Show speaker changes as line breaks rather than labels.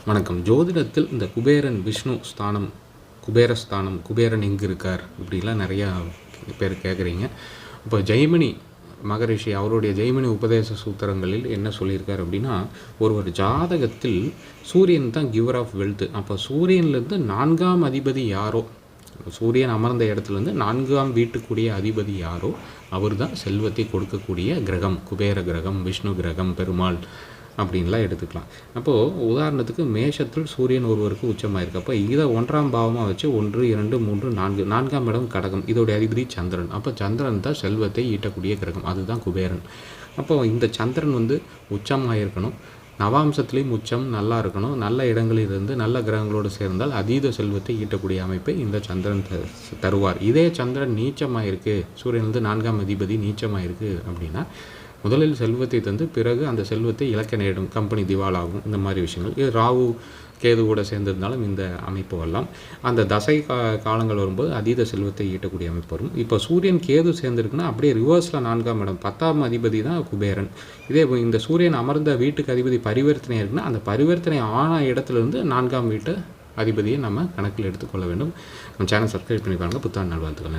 வணக்கம். ஜோதிடத்தில் இந்த குபேரன் விஷ்ணு ஸ்தானம், குபேரஸ்தானம், குபேரன் எங்கே இருக்கார் இப்படிலாம் நிறையா பேர் கேட்குறீங்க. இப்போ ஜெய்மினி மகரிஷி அவருடைய ஜெய்மினி உபதேச சூத்திரங்களில் என்ன சொல்லியிருக்கார் அப்படின்னா, ஒரு ஜாதகத்தில் சூரியன் தான் கிவர் ஆஃப் வெல்த். அப்போ சூரியன்லேருந்து 4ஆம் அதிபதி யாரோ, சூரியன் அமர்ந்த இடத்துலேருந்து 4ஆம் வீட்டுக்குரிய அதிபதி யாரோ அவர் தான் செல்வத்தை கொடுக்கக்கூடிய கிரகம், குபேர கிரகம், விஷ்ணு கிரகம், பெருமாள் அப்படின்லாம் எடுத்துக்கலாம். அப்போது உதாரணத்துக்கு மேஷத்தில் சூரியன் ஒருவருக்கு உச்சமாயிருக்கு. அப்போ இதை 1ஆம் பாவமாக வச்சு 1, 2, 3, 4, 4ஆம் இடம் கடகம், இதோடைய அதிபதி சந்திரன். அப்போ சந்திரன் தான் செல்வத்தை ஈட்டக்கூடிய கிரகம், அதுதான் குபேரன். அப்போது இந்த சந்திரன் உச்சமாக இருக்கணும், நவாம்சத்துலேயும் உச்சம் நல்லா இருக்கணும், நல்ல இடங்களில் இருந்து நல்ல கிரகங்களோடு சேர்ந்தால் அதீத செல்வத்தை ஈட்டக்கூடிய அமைப்பை இந்த சந்திரன் தருவார். இதே சந்திரன் நீச்சமாக இருக்குது, சூரியன் 4ஆம் அதிபதி நீச்சமாக இருக்குது அப்படின்னா முதலில் செல்வத்தை தந்து பிறகு அந்த செல்வத்தை இழக்க நேரிடும், கம்பெனி திவாலாகும், இந்த மாதிரி விஷயங்கள். இது ராகு கேது கூட சேர்ந்திருந்தாலும் இந்த அமைப்பு வரலாம். அந்த தசை காலங்கள் வரும்போது அதீத செல்வத்தை ஈட்டக்கூடிய அமைப்பு வரும். இப்போ சூரியன் கேது சேர்ந்துருக்குன்னா அப்படியே ரிவர்ஸில் 4ஆம் இடம் 10ஆம் அதிபதி தான் குபேரன். இதே இந்த சூரியன் அமர்ந்த வீட்டுக்கு அதிபதி பரிவர்த்தனை இருக்குன்னா அந்த பரிவர்த்தனை ஆன இடத்துலேருந்து 4ஆம் வீட்டு அதிபதியை நம்ம கணக்கில் எடுத்துக்கொள்ள வேண்டும். நம்ம சேனல் சப்ஸ்கிரைப் பண்ணி பாருங்கள். புத்தாண்டு நல்வாழ்த்துக்கள்.